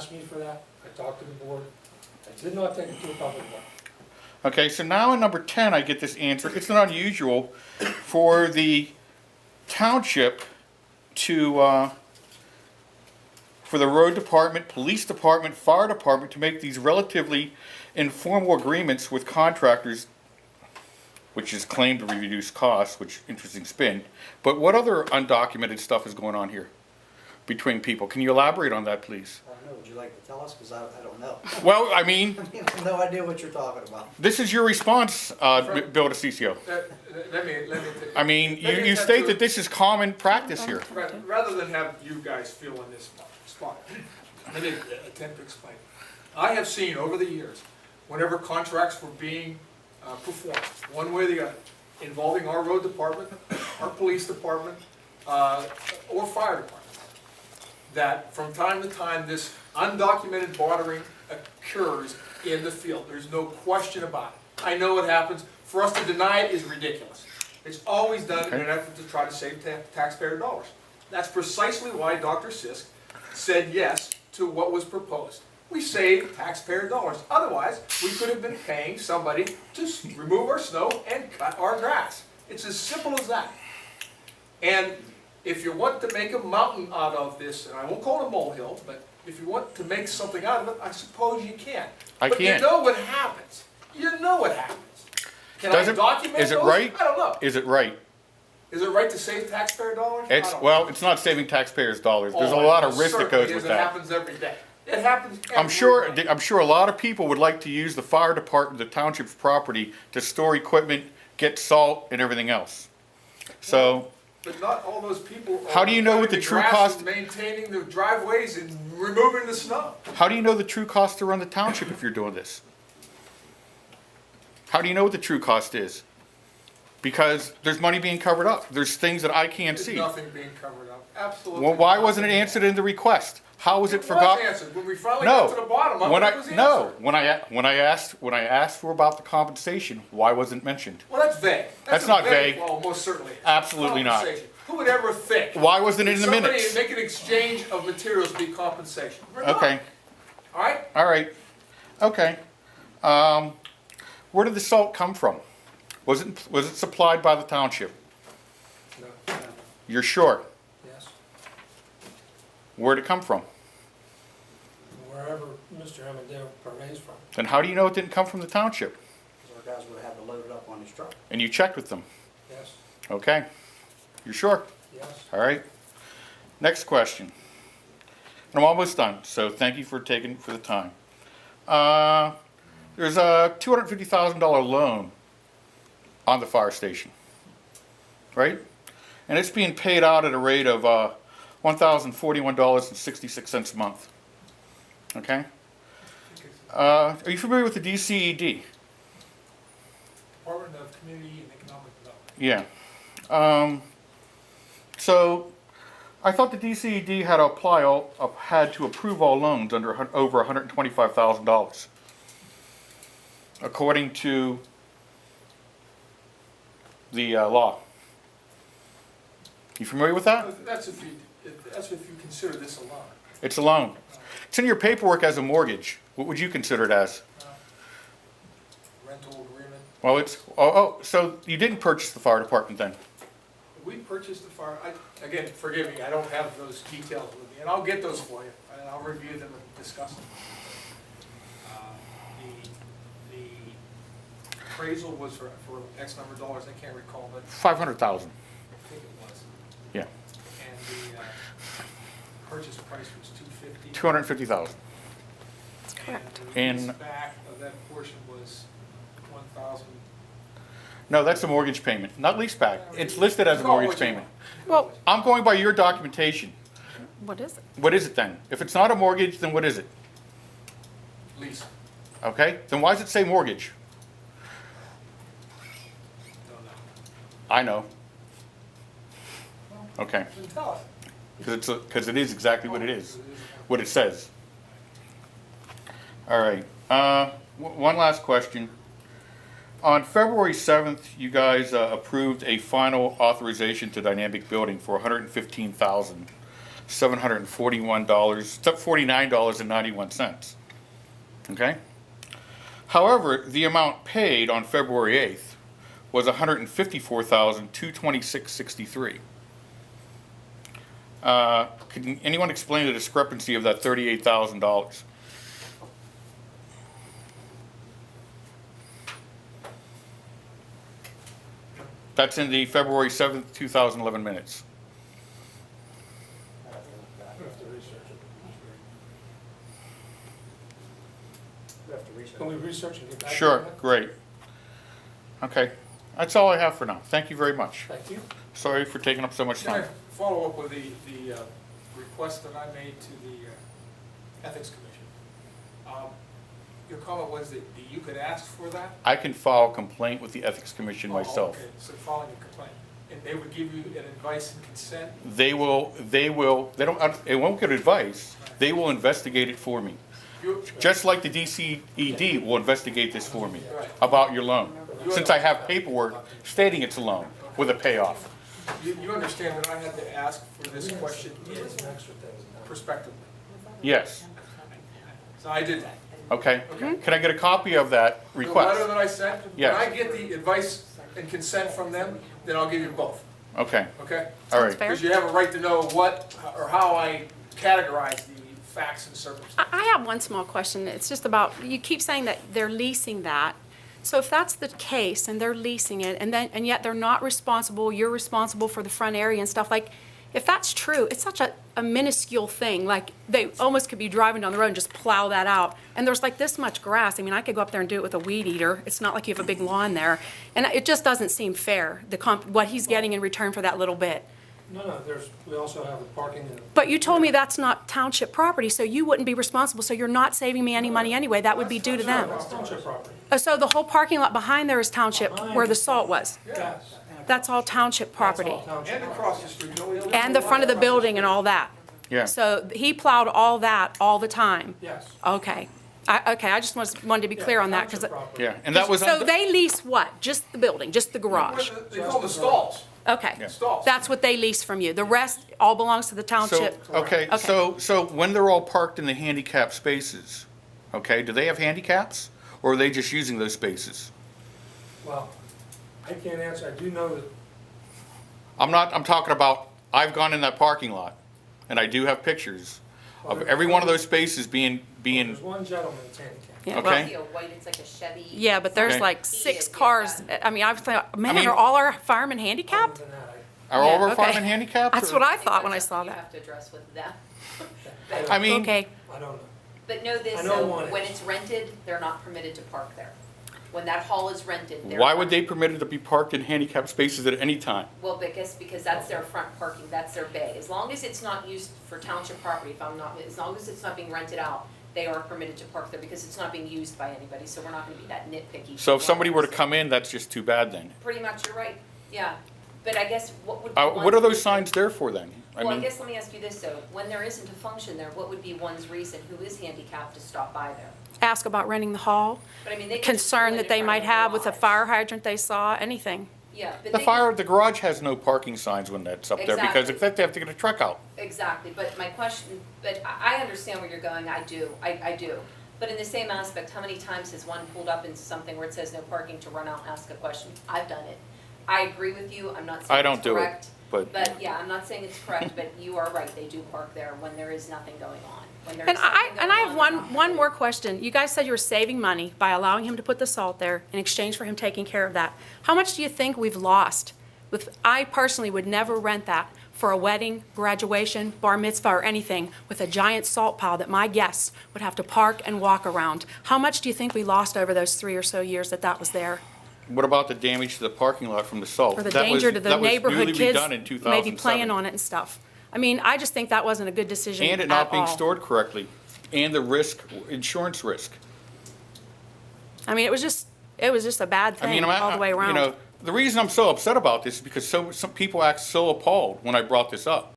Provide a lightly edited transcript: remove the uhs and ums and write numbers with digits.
asked me for that, I talked to the board, I did not take it to a public vote. Okay, so now in number 10, I get this answer. It's not unusual for the township to, for the road department, police department, fire department to make these relatively informal agreements with contractors, which is claimed to reduce costs, which interesting spin. But what other undocumented stuff is going on here between people? Can you elaborate on that, please? I don't know, would you like to tell us, because I don't know. Well, I mean, I have no idea what you're talking about. this is your response, Bill DeCiccio. Let me. I mean, let me you attempt state to- that this is common practice here. Rather than have you guys fill in this spot, let me attempt to explain. I have seen over the years, whenever contracts were being performed, one way or the other, involving our road department, our police department, or fire department, that from time to time, this undocumented bartering occurs in the field. There's no question about it. I know it happens. For us to deny it is ridiculous. It's always done in an effort to try to save taxpayer dollars. That's precisely why Dr. Sisk said yes to what was proposed. We save taxpayer dollars. Otherwise, we could have been paying somebody to remove our snow and cut our grass. It's as simple as that. And if you want to make a mountain out of this, and I won't call it a molehill, but if you want to make something out of it, I suppose you can. I But can. you know what happens. You know what happens. Can Does I it- document is it those? right? I don't know. Is it right? Is it right to save taxpayer dollars? I It's, don't well, know. it's not saving taxpayers dollars. There's a Oh, lot it of risk that certainly goes is. with It that. happens every day. It happens every I'm sure, day. I'm sure a lot of people would like to use the fire department, the township's property to store equipment, get salt and everything else. So, But not all those people are How do you know what cutting the true grass cost- and maintaining the driveways and removing the snow. how do you know the true cost to run the township if you're doing this? How do you know what the true cost is? Because there's money being covered up. There's things that I can't There's see. nothing being covered up. Absolutely. Well, why wasn't it nothing. answered in the request? How was it It forgotten? was answered. When we finally No. got to the bottom of When it, I it was answered. no, when I asked for about the compensation, why wasn't it mentioned? Well, that's vague. That's a not vague. Well, most certainly. Absolutely not. Compensation. Who would ever think? Why wasn't it in the minutes? Somebody make an exchange of materials be compensation. We're not. Okay, All right? all right, okay. Where did the salt come from? Was it supplied by the township? No, You're sure? yes, Where'd it come from? wherever Mr. Emmondale parades from. Then how do you know it didn't come from the township? Our guys would have to load it up on his truck. And you checked with them? Yes, Okay, you're sure? yes. All right. Next question. And I'm almost done, so thank you for taking for the time. There's a $250,000 loan on the fire station, right? And it's being paid out at a rate of $1,041.66 a month. Okay. Are you familiar with the DCED? Department of Community and Economic Development. Yeah. So I thought the DCED had to approve all loans under over $125,000, according to the law. You familiar with that? That's if you consider this a loan. It's a loan. It's in your paperwork as a mortgage. What would you consider it as? Rental agreement. Well, so you didn't purchase the fire department then? We purchased the fire, again, forgive me, I don't have those details with me, and I'll get those for you, and I'll review them and discuss them. The appraisal was for X number of dollars, I can't recall, but $500,000. I think it was. Yeah. And the purchase price was $250,000. $250,000. Correct. And the And- lease back of that portion was $1,000. No, that's a mortgage payment, not lease back. It's listed as a Call it mortgage what you payment. want. Well, I'm going by your documentation. what is it? What is it then? If it's not a mortgage, then what is it? Lease, Okay, then why does it say mortgage? don't know. I know. Okay, Then tell us. because it is exactly what it is, what it says. All right, one last question. On February 7th, you guys approved a final authorization to Dynamic Building for $115,000. $749.91. Okay? However, the amount paid on February 8th was $154,226.63. Can anyone explain the discrepancy of that $38,000? That's in the February 7th, 2011 minutes. I have to research it. We have to research. Can we research and get back to Sure, that? great. Okay, that's all I have for now. Thank you very much. Thank you. Sorry for taking up so much Can I time. follow up with the request that I made to the Ethics Commission? Your comment was that you could ask for that? I can file a complaint with the Ethics Commission Oh, myself. okay, so filing a complaint, and they would give you an advice and consent? They don't, it won't get advice. They will investigate it for me. You- Just like the DCED will investigate this for me Right. about your loan. Since I have paperwork stating it's a loan with a payoff. You understand that I had to ask for this question Some extra things. prospectively? Yes, So I did that. okay. Okay. Can I get a copy of that The letter request? that I sent? Yes. When I get the advice and consent from them, then I'll give you both, Okay, okay? all right. Fair. Because you have a right to know what, or how I categorize the facts and circumstances. I have one small question. It's just about, you keep saying that they're leasing that. So if that's the case and they're leasing it and yet they're not responsible, you're responsible for the front area and stuff, like, if that's true, it's such a minuscule thing. Like, they almost could be driving down the road and just plow that out. And there's like this much grass. I mean, I could go up there and do it with a weed eater. It's not like you have a big lawn there. And it just doesn't seem fair, what he's getting in return for that little bit. No, we also have the parking and. But you told me that's not township property, so you wouldn't be responsible, so you're not saving me any money anyway. That would be due to them. That's township property. Oh, so the whole parking lot behind there is township, where the salt was? Yes. That's all township property? That's all township. And across the street. And the front of the building and all that? Yeah. So he plowed all that all the time? Yes. Okay. I just wanted to be clear on that, because. Township property. Yeah, and that was. So they lease what? Just the building, just the garage? They call them stalls. Okay. Stalls. That's what they lease from you. The rest all belongs to the So, township? okay, Okay. so when they're all parked in the handicap spaces, okay, do they have handicaps? Or are they just using those spaces? Well, I can't answer. I do know that, I'm talking about, I've gone in that parking lot, and I do have pictures of every one of those spaces being, there's one gentleman that's handicapped. Yeah, well, okay. See a white, it's like a Chevy. Yeah, but there's Okay. like 6 Yeah, cars. yeah. I mean, I thought, man, mean- are all our firemen handicapped? Other than that, Are all of Yeah, our okay. firemen handicapped? That's or- what I thought when I saw You that. have to address with them. I mean, Okay, I don't know. But know this, I know though, one when is. it's rented, they're not permitted to park there. When that hall is rented, they're. why would not- they permit it to be parked in handicapped spaces at any time? Well, because that's their front parking, that's their bay. As long as it's not used for township property, if I'm not, as long as it's not being rented out, they are permitted to park there because it's not being used by anybody, so we're not gonna be that nitpicky. So if somebody were to come in, that's just too bad then. Pretty much, you're right, yeah. But I guess what would be What one's are those reason- signs there for then? Well, I mean, guess let me ask you this though, when there isn't a function there, what would be one's reason, who is handicapped, to stop by there? ask about renting the hall, But I mean, they can just concern pull in that in they front might of the have with a garage. fire hydrant they saw, anything. Yeah, but the garage has no parking signs when that's up there because Exactly. they have to get a truck out. Exactly, but my question, but I understand where you're going, I do. But in the same aspect, how many times has one pulled up into something where it says no parking to run out and ask a question? I've done it. I agree with you, I'm not I saying don't it's do it, correct. but- But yeah, I'm not saying it's correct, but you are right, they do park there when there is nothing going on. When there And is something I going have on, one more question. You guys said you were saving money by allowing him to put the salt there in exchange for him taking care of that. How much do you think we've lost? I personally would never rent that for a wedding, graduation, bar mitzvah, or anything with a giant salt pile that my guests would have to park and walk around. How much do you think we lost over those 3 or so years that was there? What about the damage to the parking lot from the salt? Or the That was- danger to the that was neighborhood newly kids redone in maybe 2007. playing on it and stuff? I mean, I just think that wasn't a good decision And it at not being all. stored correctly, and the insurance risk. I mean, it was just a bad I mean, thing all the way around. the reason I'm so upset about this is because some people act so appalled when I brought this up.